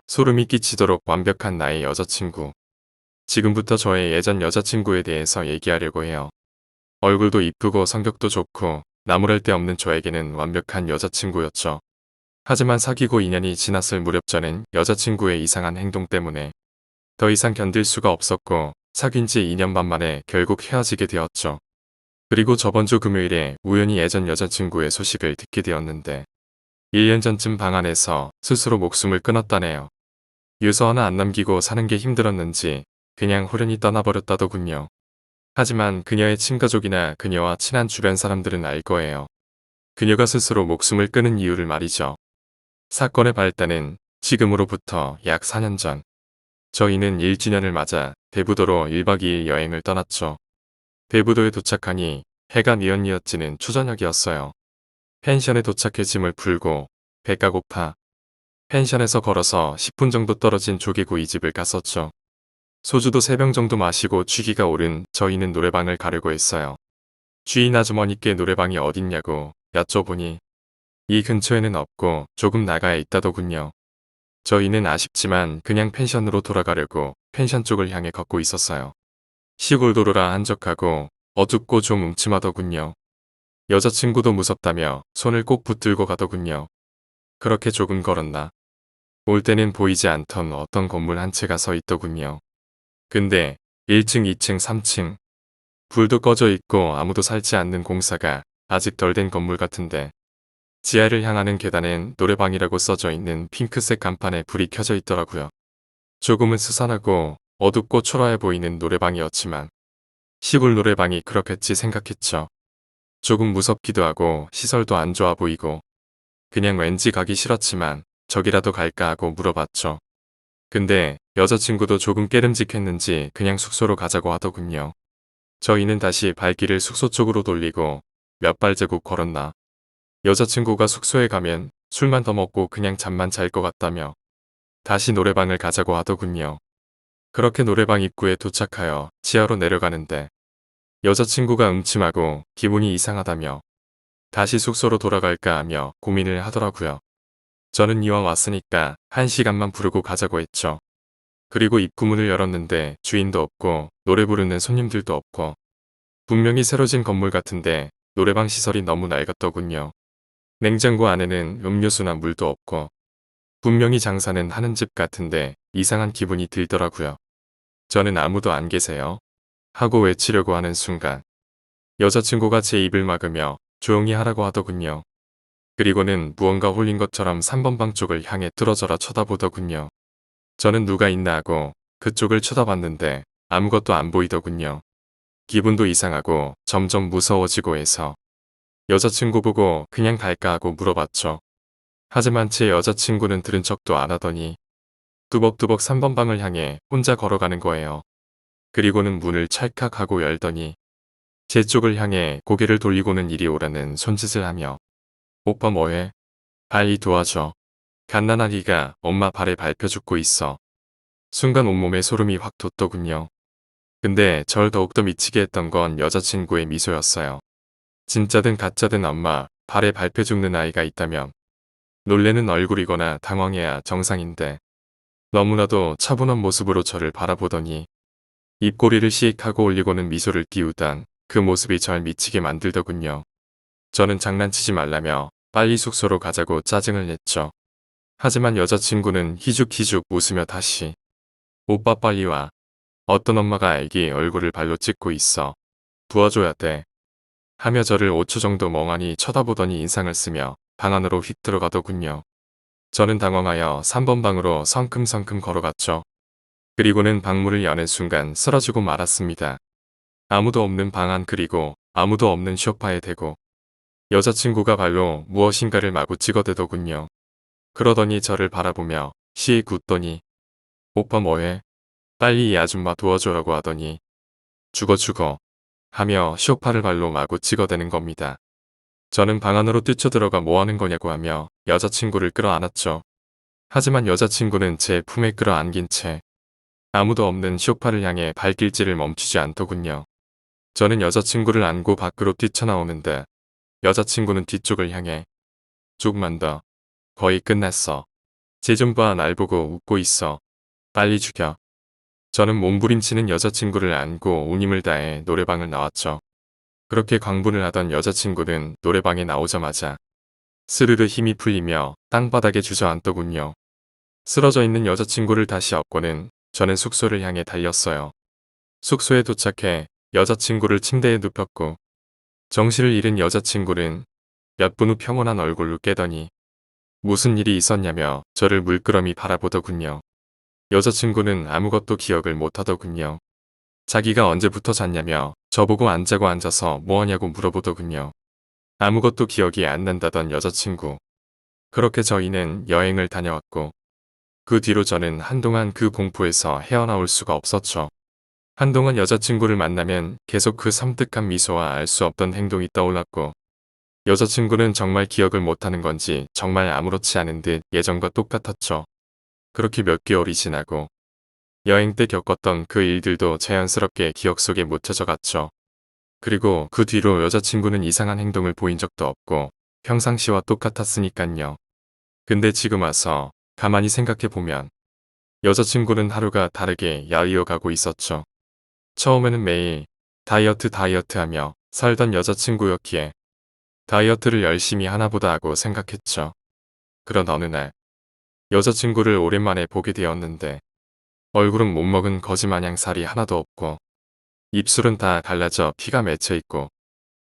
소름이 끼치도록 완벽한 나의 여자친구. 지금부터 저의 예전 여자친구에 대해서 얘기하려고 해요. 얼굴도 이쁘고 성격도 좋고 나무랄 데 없는 저에게는 완벽한 여자친구였죠. 하지만 사귀고 2년이 지났을 무렵 저는 여자친구의 이상한 행동 때문에 더 이상 견딜 수가 없었고 사귄 지 2년 반 만에 결국 헤어지게 되었죠. 그리고 저번 주 금요일에 우연히 예전 여자친구의 소식을 듣게 되었는데 1년 전쯤 방 안에서 스스로 목숨을 끊었다네요. 유서 하나 안 남기고 사는 게 힘들었는지 그냥 호련히 떠나버렸다더군요. 하지만 그녀의 친가족이나 그녀와 친한 주변 사람들은 알 거예요. 그녀가 스스로 목숨을 끊은 이유를 말이죠. 사건의 발단은 지금으로부터 약 4년 전. 저희는 1주년을 맞아 대부도로 1박 2일 여행을 떠났죠. 대부도에 도착하니 해가 뉘엿뉘엿지는 초저녁이었어요. 펜션에 도착해 짐을 풀고 배가 고파 펜션에서 걸어서 10분 정도 떨어진 조개구이 집을 갔었죠. 소주도 3병 정도 마시고 취기가 오른 저희는 노래방을 가려고 했어요. 주인 아주머니께 노래방이 어딨냐고 여쭤보니 이 근처에는 없고 조금 나가야 있다더군요. 저희는 아쉽지만 그냥 펜션으로 돌아가려고 펜션 쪽을 향해 걷고 있었어요. 시골 도로라 한적하고 어둡고 좀 음침하더군요. 여자친구도 무섭다며 손을 꼭 붙들고 가더군요. 그렇게 조금 걸었나. 올 때는 보이지 않던 어떤 건물 한 채가 서 있더군요. 근데 1층, 2층, 3층 불도 꺼져 있고 아무도 살지 않는 공사가 아직 덜 된 건물 같은데 지하를 향하는 계단엔 노래방이라고 써져 있는 핑크색 간판에 불이 켜져 있더라고요. 조금은 스산하고 어둡고 초라해 보이는 노래방이었지만 시골 노래방이 그렇겠지 생각했죠. 조금 무섭기도 하고 시설도 안 좋아 보이고 그냥 왠지 가기 싫었지만 저기라도 갈까 하고 물어봤죠. 근데 여자친구도 조금 깨름직했는지 그냥 숙소로 가자고 하더군요. 저희는 다시 발길을 숙소 쪽으로 돌리고 몇 발자국 걸었나. 여자친구가 숙소에 가면 술만 더 먹고 그냥 잠만 잘 것 같다며 다시 노래방을 가자고 하더군요. 그렇게 노래방 입구에 도착하여 지하로 내려가는데 여자친구가 음침하고 기분이 이상하다며 다시 숙소로 돌아갈까 하며 고민을 하더라고요. 저는 이왕 왔으니까 1시간만 부르고 가자고 했죠. 그리고 입구문을 열었는데 주인도 없고 노래 부르는 손님들도 없고 분명히 새로 진 건물 같은데 노래방 시설이 너무 낡았더군요. 냉장고 안에는 음료수나 물도 없고 분명히 장사는 하는 집 같은데 이상한 기분이 들더라고요. 저는 아무도 안 계세요 하고 외치려고 하는 순간 여자친구가 제 입을 막으며 조용히 하라고 하더군요. 그리고는 무언가 홀린 것처럼 3번 방 쪽을 향해 뚫어져라 쳐다보더군요. 저는 누가 있나 하고 그쪽을 쳐다봤는데 아무것도 안 보이더군요. 기분도 이상하고 점점 무서워지고 해서 여자친구 보고 그냥 갈까 하고 물어봤죠. 하지만 제 여자친구는 들은 척도 안 하더니 뚜벅뚜벅 3번 방을 향해 혼자 걸어가는 거예요. 그리고는 문을 찰칵하고 열더니 제 쪽을 향해 고개를 돌리고는 이리 오라는 손짓을 하며 오빠 뭐해? 빨리 도와줘. 갓난아기가 엄마 발에 밟혀 죽고 있어. 순간 온몸에 소름이 확 돋더군요. 근데 절 더욱더 미치게 했던 건 여자친구의 미소였어요. 진짜든 가짜든 엄마 발에 밟혀 죽는 아이가 있다면 놀래는 얼굴이거나 당황해야 정상인데 너무나도 차분한 모습으로 저를 바라보더니 입꼬리를 씩 하고 올리고는 미소를 띄우던 그 모습이 절 미치게 만들더군요. 저는 장난치지 말라며 빨리 숙소로 가자고 짜증을 냈죠. 하지만 여자친구는 희죽희죽 웃으며 다시 오빠 빨리 와. 어떤 엄마가 아기 얼굴을 발로 찍고 있어. 도와줘야 돼. 하며 저를 5초 정도 멍하니 쳐다보더니 인상을 쓰며 방 안으로 휙 들어가더군요. 저는 당황하여 3번 방으로 성큼성큼 걸어갔죠. 그리고는 방문을 여는 순간 쓰러지고 말았습니다. 아무도 없는 방 안 그리고 아무도 없는 소파에 대고 여자친구가 발로 무엇인가를 마구 찍어대더군요. 그러더니 저를 바라보며 씩 웃더니 오빠 뭐해? 빨리 이 아줌마 도와줘라고 하더니 죽어 하며 소파를 발로 마구 찍어대는 겁니다. 저는 방 안으로 뛰쳐들어가 뭐하는 거냐고 하며 여자친구를 끌어안았죠. 하지만 여자친구는 제 품에 끌어안긴 채 아무도 없는 소파를 향해 발길질을 멈추지 않더군요. 저는 여자친구를 안고 밖으로 뛰쳐나오는데 여자친구는 뒤쪽을 향해 조금만 더 거의 끝났어 쟤 좀 봐, 날 보고 웃고 있어. 빨리 죽여. 저는 몸부림치는 여자친구를 안고 온 힘을 다해 노래방을 나왔죠. 그렇게 광분을 하던 여자친구는 노래방에 나오자마자 스르르 힘이 풀리며 땅바닥에 주저앉더군요. 쓰러져 있는 여자친구를 다시 업고는 저는 숙소를 향해 달렸어요. 숙소에 도착해 여자친구를 침대에 눕혔고 정신을 잃은 여자친구는 몇 분 후 평온한 얼굴로 깨더니 무슨 일이 있었냐며 저를 물끄러미 바라보더군요. 여자친구는 아무것도 기억을 못하더군요. 자기가 언제부터 잤냐며 저보고 안 자고 앉아서 뭐하냐고 물어보더군요. 아무것도 기억이 안 난다던 여자친구. 그렇게 저희는 여행을 다녀왔고 그 뒤로 저는 한동안 그 공포에서 헤어나올 수가 없었죠. 한동안 여자친구를 만나면 계속 그 섬뜩한 미소와 알 수 없던 행동이 떠올랐고 여자친구는 정말 기억을 못하는 건지 정말 아무렇지 않은 듯 예전과 똑같았죠. 그렇게 몇 개월이 지나고 여행 때 겪었던 그 일들도 자연스럽게 기억 속에 묻혀져 갔죠. 그리고 그 뒤로 여자친구는 이상한 행동을 보인 적도 없고 평상시와 똑같았으니깐요. 근데 지금 와서 가만히 생각해보면 여자친구는 하루가 다르게 야위어 가고 있었죠. 처음에는 매일 다이어트 하며 살던 여자친구였기에 다이어트를 열심히 하나보다 하고 생각했죠. 그런 어느 날 여자친구를 오랜만에 보게 되었는데 얼굴은 못 먹은 거지마냥 살이 하나도 없고 입술은 다 갈라져 피가 맺혀 있고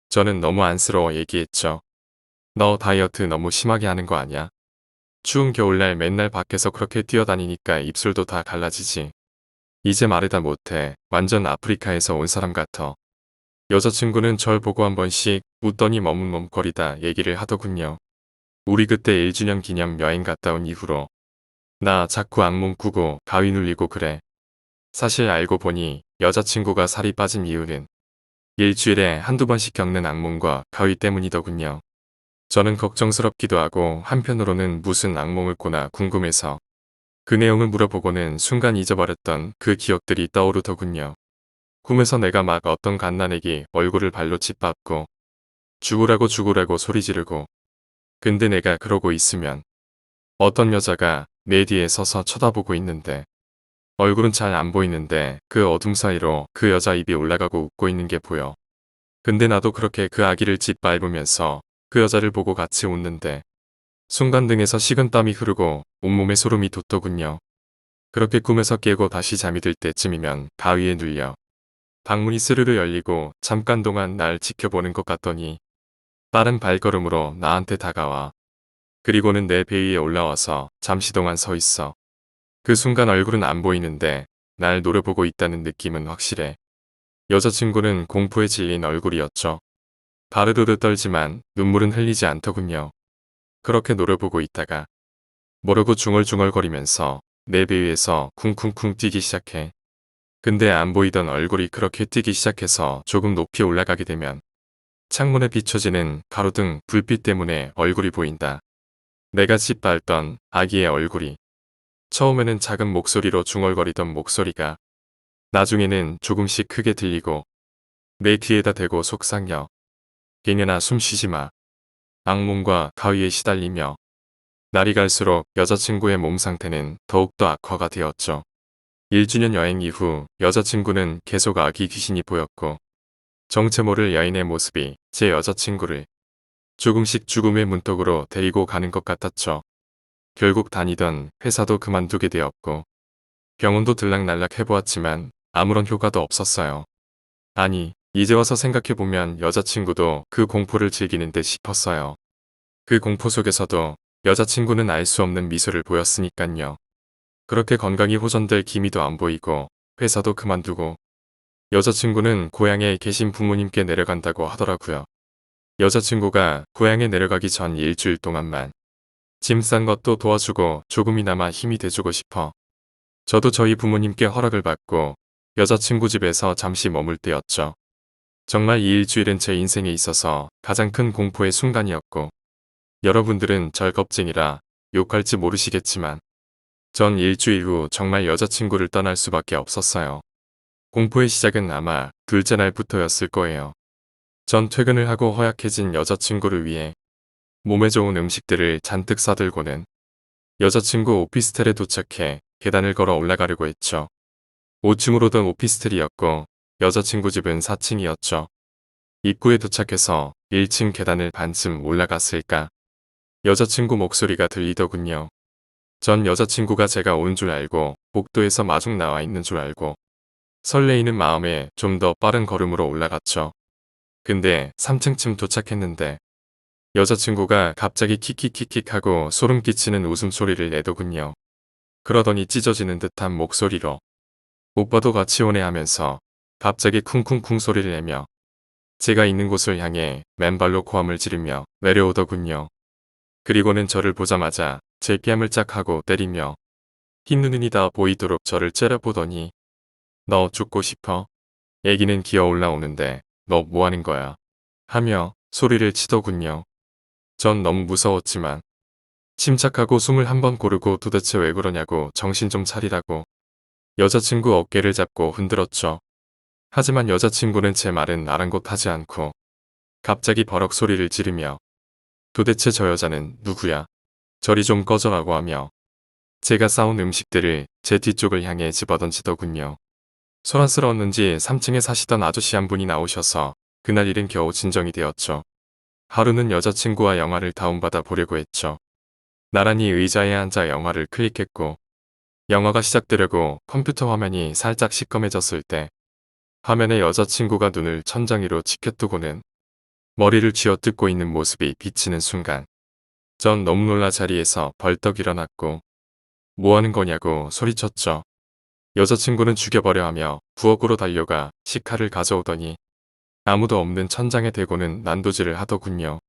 저는 너무 안쓰러워 얘기했죠. 너 다이어트 너무 심하게 하는 거 아냐? 추운 겨울날 맨날 밖에서 그렇게 뛰어다니니까 입술도 다 갈라지지. 이제 말이다 못해 완전 아프리카에서 온 사람 같아. 여자친구는 절 보고 한 번씩 웃더니 머뭇머뭇거리다 얘기를 하더군요. 우리 그때 1주년 기념 여행 갔다 온 이후로 나 자꾸 악몽 꾸고 가위 눌리고 그래. 사실 알고 보니 여자친구가 살이 빠진 이유는 일주일에 한두 번씩 겪는 악몽과 가위 때문이더군요. 저는 걱정스럽기도 하고 한편으로는 무슨 악몽을 꾸나 궁금해서 그 내용을 물어보고는 순간 잊어버렸던 그 기억들이 떠오르더군요. 꿈에서 내가 막 어떤 갓난애기 얼굴을 발로 짓밟고 죽으라고 소리 지르고 근데 내가 그러고 있으면 어떤 여자가 내 뒤에 서서 쳐다보고 있는데 얼굴은 잘 안 보이는데 그 어둠 사이로 그 여자 입이 올라가고 웃고 있는 게 보여. 근데 나도 그렇게 그 아기를 짓밟으면서 그 여자를 보고 같이 웃는데 순간 등에서 식은땀이 흐르고 온몸에 소름이 돋더군요. 그렇게 꿈에서 깨고 다시 잠이 들 때쯤이면 가위에 눌려 방문이 스르르 열리고 잠깐 동안 날 지켜보는 것 같더니 빠른 발걸음으로 나한테 다가와 그리고는 내 배 위에 올라와서 잠시 동안 서 있어. 그 순간 얼굴은 안 보이는데 날 노려보고 있다는 느낌은 확실해. 여자친구는 공포에 질린 얼굴이었죠. 바르르르 떨지만 눈물은 흘리지 않더군요. 그렇게 노려보고 있다가 모르고 중얼중얼거리면서 내 배 위에서 쿵쿵쿵 뛰기 시작해. 근데 안 보이던 얼굴이 그렇게 뛰기 시작해서 조금 높이 올라가게 되면 창문에 비춰지는 가로등 불빛 때문에 얼굴이 보인다. 내가 짓밟던 아기의 얼굴이. 처음에는 작은 목소리로 중얼거리던 목소리가 나중에는 조금씩 크게 들리고 내 귀에다 대고 속삭여. 걔네나 숨 쉬지 마. 악몽과 가위에 시달리며 날이 갈수록 여자친구의 몸 상태는 더욱더 악화가 되었죠. 1주년 여행 이후 여자친구는 계속 아기 귀신이 보였고 정체 모를 여인의 모습이 제 여자친구를 조금씩 죽음의 문턱으로 데리고 가는 것 같았죠. 결국 다니던 회사도 그만두게 되었고 병원도 들락날락 해보았지만 아무런 효과도 없었어요. 아니, 이제 와서 생각해보면 여자친구도 그 공포를 즐기는 듯 싶었어요. 그 공포 속에서도 여자친구는 알 수 없는 미소를 보였으니깐요. 그렇게 건강이 호전될 기미도 안 보이고 회사도 그만두고 여자친구는 고향에 계신 부모님께 내려간다고 하더라고요. 여자친구가 고향에 내려가기 전 일주일 동안만 짐 싼 것도 도와주고 조금이나마 힘이 돼주고 싶어. 저도 저희 부모님께 허락을 받고 여자친구 집에서 잠시 머물 때였죠. 정말 이 일주일은 제 인생에 있어서 가장 큰 공포의 순간이었고 여러분들은 절 겁쟁이라 욕할지 모르시겠지만 전 일주일 후 정말 여자친구를 떠날 수밖에 없었어요. 공포의 시작은 아마 둘째 날부터였을 거예요. 전 퇴근을 하고 허약해진 여자친구를 위해 몸에 좋은 음식들을 잔뜩 싸들고는 여자친구 오피스텔에 도착해 계단을 걸어 올라가려고 했죠. 5층으로 던 오피스텔이었고 여자친구 집은 4층이었죠. 입구에 도착해서 1층 계단을 반쯤 올라갔을까 여자친구 목소리가 들리더군요. 전 여자친구가 제가 온 줄 알고 복도에서 마중 나와 있는 줄 알고 설레이는 마음에 좀 더 빠른 걸음으로 올라갔죠. 근데 3층쯤 도착했는데 여자친구가 갑자기 킥킥킥킥 하고 소름 끼치는 웃음소리를 내더군요. 그러더니 찢어지는 듯한 목소리로 오빠도 같이 오네 하면서 갑자기 쿵쿵쿵 소리를 내며 제가 있는 곳을 향해 맨발로 고함을 지르며 내려오더군요. 그리고는 저를 보자마자 제 뺨을 짝 하고 때리며 흰 눈이 다 보이도록 저를 째려보더니 너 죽고 싶어? 애기는 기어 올라오는데 너 뭐하는 거야? 하며 소리를 치더군요. 전 너무 무서웠지만 침착하고 숨을 한번 고르고 도대체 왜 그러냐고 정신 좀 차리라고 여자친구 어깨를 잡고 흔들었죠. 하지만 여자친구는 제 말은 아랑곳하지 않고 갑자기 버럭 소리를 지르며 도대체 저 여자는 누구야? 저리 좀 꺼져라고 하며 제가 싸온 음식들을 제 뒤쪽을 향해 집어던지더군요. 소란스러웠는지 3층에 사시던 아저씨 한 분이 나오셔서 그날 일은 겨우 진정이 되었죠. 하루는 여자친구와 영화를 다운받아 보려고 했죠. 나란히 의자에 앉아 영화를 클릭했고 영화가 시작되려고 컴퓨터 화면이 살짝 시꺼매졌을 때 화면에 여자친구가 눈을 천장 위로 치켜뜨고는 머리를 쥐어뜯고 있는 모습이 비치는 순간 전 너무 놀라 자리에서 벌떡 일어났고 뭐하는 거냐고 소리쳤죠. 여자친구는 죽여버려 하며 부엌으로 달려가 식칼을 가져오더니 아무도 없는 천장에 대고는 난도질을 하더군요.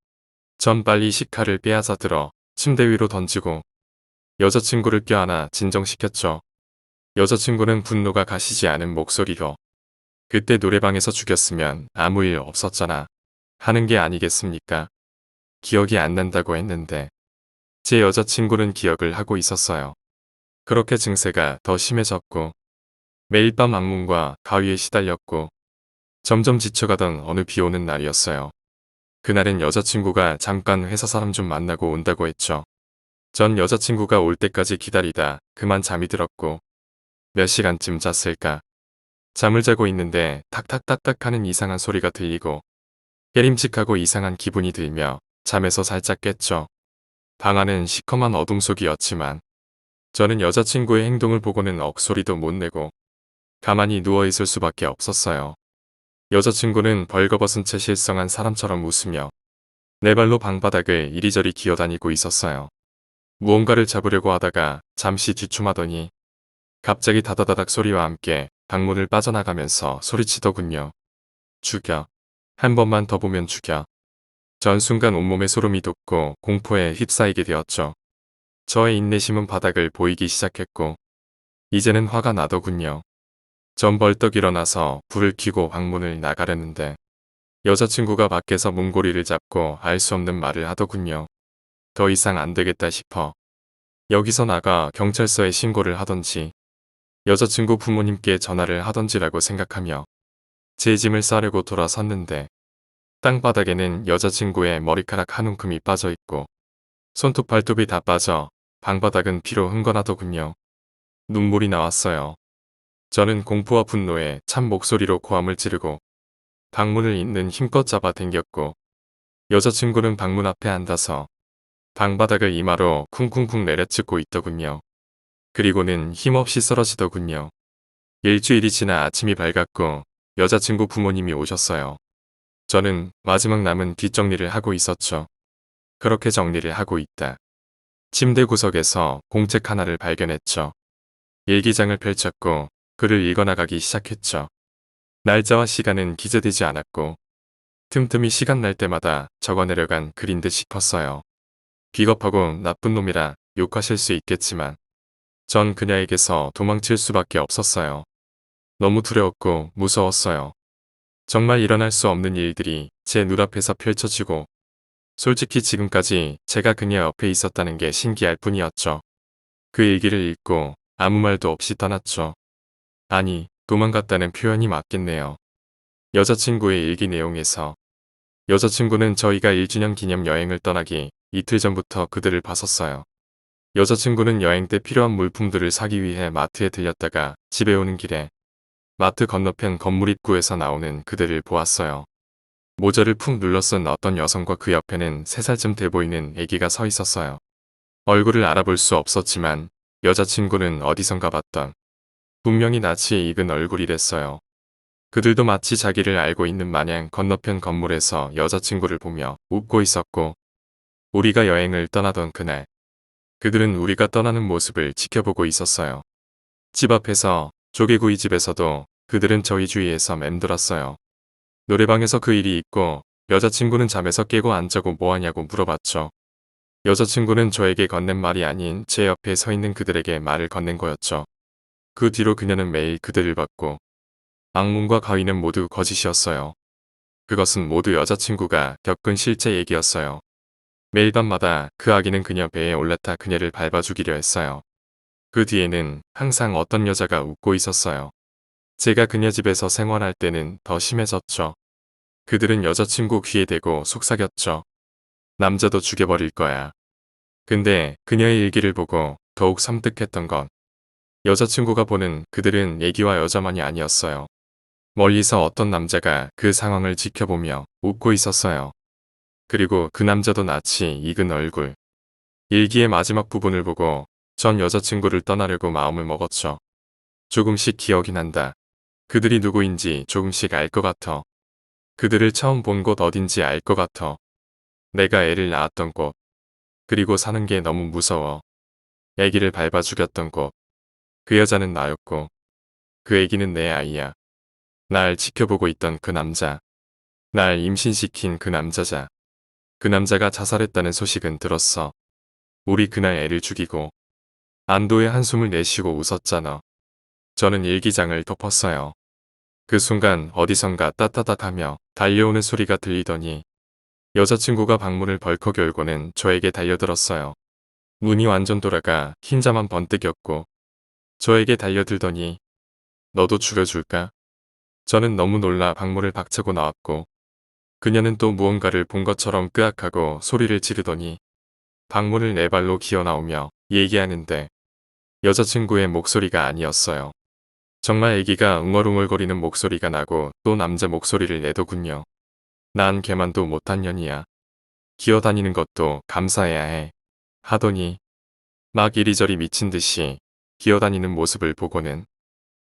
전 빨리 식칼을 빼앗아 들어 침대 위로 던지고 여자친구를 껴안아 진정시켰죠. 여자친구는 분노가 가시지 않은 목소리로 그때 노래방에서 죽였으면 아무 일 없었잖아 하는 게 아니겠습니까? 기억이 안 난다고 했는데 제 여자친구는 기억을 하고 있었어요. 그렇게 증세가 더 심해졌고 매일 밤 악몽과 가위에 시달렸고 점점 지쳐가던 어느 비 오는 날이었어요. 그날은 여자친구가 잠깐 회사 사람 좀 만나고 온다고 했죠. 전 여자친구가 올 때까지 기다리다 그만 잠이 들었고 몇 시간쯤 잤을까. 잠을 자고 있는데 탁탁탁탁 하는 이상한 소리가 들리고 깨림직하고 이상한 기분이 들며 잠에서 살짝 깼죠. 방 안은 시커먼 어둠 속이었지만 저는 여자친구의 행동을 보고는 억소리도 못 내고 가만히 누워있을 수밖에 없었어요. 여자친구는 벌거벗은 채 실성한 사람처럼 웃으며 네 발로 방바닥을 이리저리 기어다니고 있었어요. 무언가를 잡으려고 하다가 잠시 뒤춤하더니 갑자기 다다다닥 소리와 함께 방문을 빠져나가면서 소리치더군요. 죽여. 한 번만 더 보면 죽여. 전 순간 온몸에 소름이 돋고 공포에 휩싸이게 되었죠. 저의 인내심은 바닥을 보이기 시작했고 이제는 화가 나더군요. 전 벌떡 일어나서 불을 켜고 방문을 나가려는데 여자친구가 밖에서 문고리를 잡고 알 수 없는 말을 하더군요. 더 이상 안 되겠다 싶어. 여기서 나가 경찰서에 신고를 하던지 여자친구 부모님께 전화를 하던지라고 생각하며 제 짐을 싸려고 돌아섰는데 땅바닥에는 여자친구의 머리카락 한 움큼이 빠져있고 손톱 발톱이 다 빠져 방바닥은 피로 흥건하더군요. 눈물이 나왔어요. 저는 공포와 분노에 찬 목소리로 고함을 지르고 방문을 있는 힘껏 잡아 당겼고 여자친구는 방문 앞에 앉아서 방바닥을 이마로 쿵쿵쿵 내려찍고 있더군요. 그리고는 힘없이 쓰러지더군요. 일주일이 지나 아침이 밝았고 여자친구 부모님이 오셨어요. 저는 마지막 남은 뒷정리를 하고 있었죠. 그렇게 정리를 하고 있다. 침대 구석에서 공책 하나를 발견했죠. 일기장을 펼쳤고 글을 읽어나가기 시작했죠. 날짜와 시간은 기재되지 않았고 틈틈이 시간 날 때마다 적어내려간 글인 듯 싶었어요. 비겁하고 나쁜 놈이라 욕하실 수 있겠지만 전 그녀에게서 도망칠 수밖에 없었어요. 너무 두려웠고 무서웠어요. 정말 일어날 수 없는 일들이 제 눈앞에서 펼쳐지고 솔직히 지금까지 제가 그녀 옆에 있었다는 게 신기할 뿐이었죠. 그 일기를 읽고 아무 말도 없이 떠났죠. 아니, 도망갔다는 표현이 맞겠네요. 여자친구의 일기 내용에서 여자친구는 저희가 1주년 기념 여행을 떠나기 이틀 전부터 그들을 봤었어요. 여자친구는 여행 때 필요한 물품들을 사기 위해 마트에 들렸다가 집에 오는 길에 마트 건너편 건물 입구에서 나오는 그들을 보았어요. 모자를 푹 눌러 쓴 어떤 여성과 그 옆에는 3살쯤 돼 보이는 아기가 서 있었어요. 얼굴을 알아볼 수 없었지만 여자친구는 어디선가 봤던 분명히 낯이 익은 얼굴이랬어요. 그들도 마치 자기를 알고 있는 마냥 건너편 건물에서 여자친구를 보며 웃고 있었고 우리가 여행을 떠나던 그날 그들은 우리가 떠나는 모습을 지켜보고 있었어요. 집 앞에서 조개구이집에서도 그들은 저희 주위에서 맴돌았어요. 노래방에서 그 일이 있고 여자친구는 잠에서 깨고 안 자고 뭐하냐고 물어봤죠. 여자친구는 저에게 건넨 말이 아닌 제 옆에 서 있는 그들에게 말을 건넨 거였죠. 그 뒤로 그녀는 매일 그들을 봤고 악몽과 가위는 모두 거짓이었어요. 그것은 모두 여자친구가 겪은 실제 얘기였어요. 매일 밤마다 그 아기는 그녀 배에 올라타 그녀를 밟아 죽이려 했어요. 그 뒤에는 항상 어떤 여자가 웃고 있었어요. 제가 그녀 집에서 생활할 때는 더 심해졌죠. 그들은 여자친구 귀에 대고 속삭였죠. 남자도 죽여버릴 거야. 근데 그녀의 일기를 보고 더욱 섬뜩했던 건 여자친구가 보는 그들은 애기와 여자만이 아니었어요. 멀리서 어떤 남자가 그 상황을 지켜보며 웃고 있었어요. 그리고 그 남자도 낯이 익은 얼굴. 일기의 마지막 부분을 보고 전 여자친구를 떠나려고 마음을 먹었죠. 조금씩 기억이 난다. 그들이 누구인지 조금씩 알 것 같아. 그들을 처음 본 곳 어딘지 알 것 같아. 내가 애를 낳았던 곳. 그리고 사는 게 너무 무서워. 애기를 밟아 죽였던 곳. 그 여자는 나였고 그 애기는 내 아이야. 날 지켜보고 있던 그 남자. 날 임신시킨 그 남자자. 그 남자가 자살했다는 소식은 들었어. 우리 그날 애를 죽이고 안도의 한숨을 내쉬고 웃었잖아. 저는 일기장을 덮었어요. 그 순간 어디선가 따따닥하며 달려오는 소리가 들리더니 여자친구가 방문을 벌컥 열고는 저에게 달려들었어요. 눈이 완전 돌아가 흰자만 번뜩였고 저에게 달려들더니 너도 죽여줄까? 저는 너무 놀라 방문을 박차고 나왔고 그녀는 또 무언가를 본 것처럼 끄악하고 소리를 지르더니 방문을 네 발로 기어나오며 얘기하는데 여자친구의 목소리가 아니었어요. 정말 애기가 웅얼웅얼거리는 목소리가 나고 또 남자 목소리를 내더군요. 난 걔만도 못한 년이야. 기어다니는 것도 감사해야 해. 하더니 막 이리저리 미친 듯이 기어다니는 모습을 보고는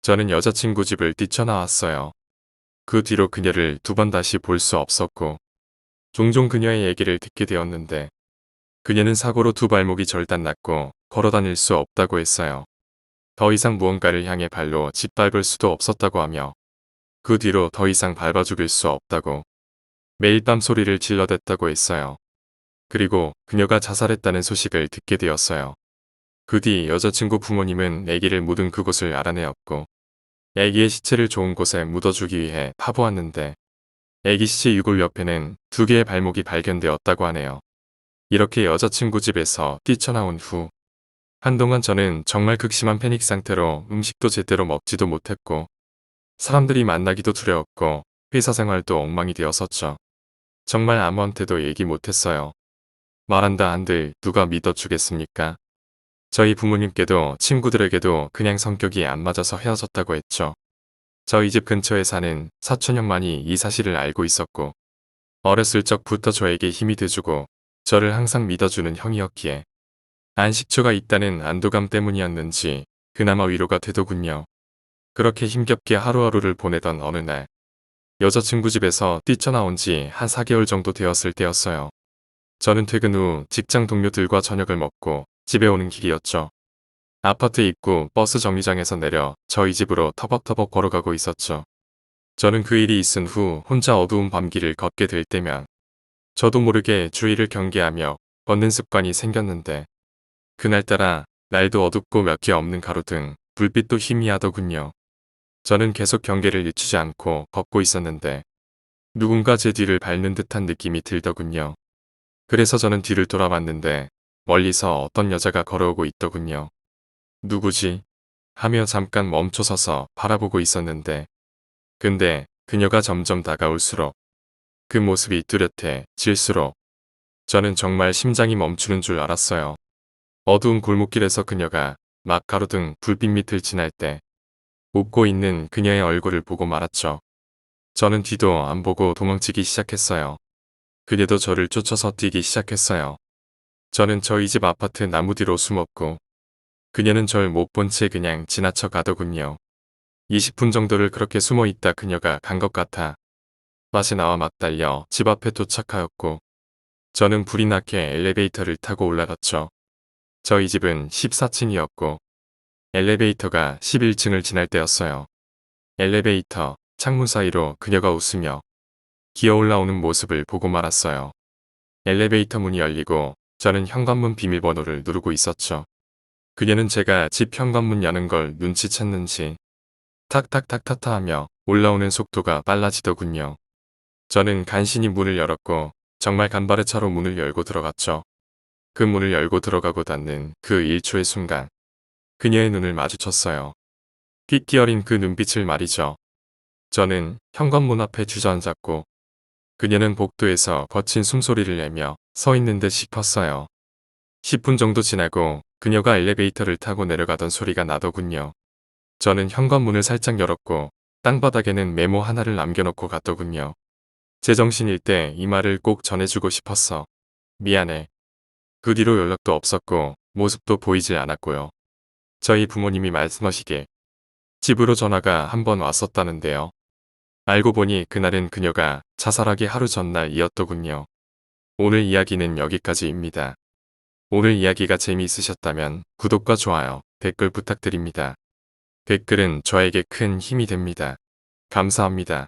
저는 여자친구 집을 뛰쳐나왔어요. 그 뒤로 그녀를 2번 다시 볼 수 없었고 종종 그녀의 얘기를 듣게 되었는데 그녀는 사고로 2발목이 절단났고 걸어다닐 수 없다고 했어요. 더 이상 무언가를 향해 발로 짓밟을 수도 없었다고 하며 그 뒤로 더 이상 밟아 죽일 수 없다고 매일 밤 소리를 질러댔다고 했어요. 그리고 그녀가 자살했다는 소식을 듣게 되었어요. 그 뒤 여자친구 부모님은 아기를 묻은 그곳을 알아내었고 아기의 시체를 좋은 곳에 묻어주기 위해 파보았는데 아기 시체 유골 옆에는 2개의 발목이 발견되었다고 하네요. 이렇게 여자친구 집에서 뛰쳐나온 후 한동안 저는 정말 극심한 패닉 상태로 음식도 제대로 먹지도 못했고 사람들이 만나기도 두려웠고 회사 생활도 엉망이 되었었죠. 정말 아무한테도 얘기 못했어요. 말한다 한들 누가 믿어주겠습니까? 저희 부모님께도 친구들에게도 그냥 성격이 안 맞아서 헤어졌다고 했죠. 저희 집 근처에 사는 사촌 형만이 이 사실을 알고 있었고 어렸을 적부터 저에게 힘이 돼주고 저를 항상 믿어주는 형이었기에 안식처가 있다는 안도감 때문이었는지 그나마 위로가 되더군요. 그렇게 힘겹게 하루하루를 보내던 어느 날 여자친구 집에서 뛰쳐나온 지 한 4개월 정도 되었을 때였어요. 저는 퇴근 후 직장 동료들과 저녁을 먹고 집에 오는 길이었죠. 아파트 입구 버스 정류장에서 내려 저희 집으로 터벅터벅 걸어가고 있었죠. 저는 그 일이 있은 후 혼자 어두운 밤길을 걷게 될 때면 저도 모르게 주위를 경계하며 걷는 습관이 생겼는데 그날따라 날도 어둡고 몇 개 없는 가로등, 불빛도 희미하더군요. 저는 계속 경계를 늦추지 않고 걷고 있었는데 누군가 제 뒤를 밟는 듯한 느낌이 들더군요. 그래서 저는 뒤를 돌아봤는데 멀리서 어떤 여자가 걸어오고 있더군요. 누구지? 하며 잠깐 멈춰서서 바라보고 있었는데 근데 그녀가 점점 다가올수록 그 모습이 뚜렷해질수록 저는 정말 심장이 멈추는 줄 알았어요. 어두운 골목길에서 그녀가 막 가로등 불빛 밑을 지날 때 웃고 있는 그녀의 얼굴을 보고 말았죠. 저는 뒤도 안 보고 도망치기 시작했어요. 그녀도 저를 쫓아서 뛰기 시작했어요. 저는 저희 집 아파트 나무 뒤로 숨었고 그녀는 절 못 본 채 그냥 지나쳐 가더군요. 20분 정도를 그렇게 숨어 있다 그녀가 간 것 같아 맛에 나와 막 달려 집 앞에 도착하였고 저는 불이 나게 엘리베이터를 타고 올라갔죠. 저희 집은 14층이었고 엘리베이터가 11층을 지날 때였어요. 엘리베이터 창문 사이로 그녀가 웃으며 기어 올라오는 모습을 보고 말았어요. 엘리베이터 문이 열리고 저는 현관문 비밀번호를 누르고 있었죠. 그녀는 제가 집 현관문 여는 걸 눈치챘는지 탁탁탁탁탁 하며 올라오는 속도가 빨라지더군요. 저는 간신히 문을 열었고 정말 간발의 차로 문을 열고 들어갔죠. 그 문을 열고 들어가고 닫는 그 1초의 순간 그녀의 눈을 마주쳤어요. 삐끼 어린 그 눈빛을 말이죠. 저는 현관문 앞에 주저앉았고 그녀는 복도에서 거친 숨소리를 내며 서 있는 듯 싶었어요. 10분 정도 지나고 그녀가 엘리베이터를 타고 내려가던 소리가 나더군요. 저는 현관문을 살짝 열었고 땅바닥에는 메모 하나를 남겨놓고 갔더군요. 제정신일 때 이 말을 꼭 전해주고 싶었어. 미안해. 그 뒤로 연락도 없었고 모습도 보이질 않았고요. 저희 부모님이 말씀하시길 집으로 전화가 한 번 왔었다는데요. 알고 보니 그날은 그녀가 자살하기 하루 전날이었더군요. 오늘 이야기는 여기까지입니다. 오늘 이야기가 재미있으셨다면 구독과 좋아요, 댓글 부탁드립니다. 댓글은 저에게 큰 힘이 됩니다. 감사합니다.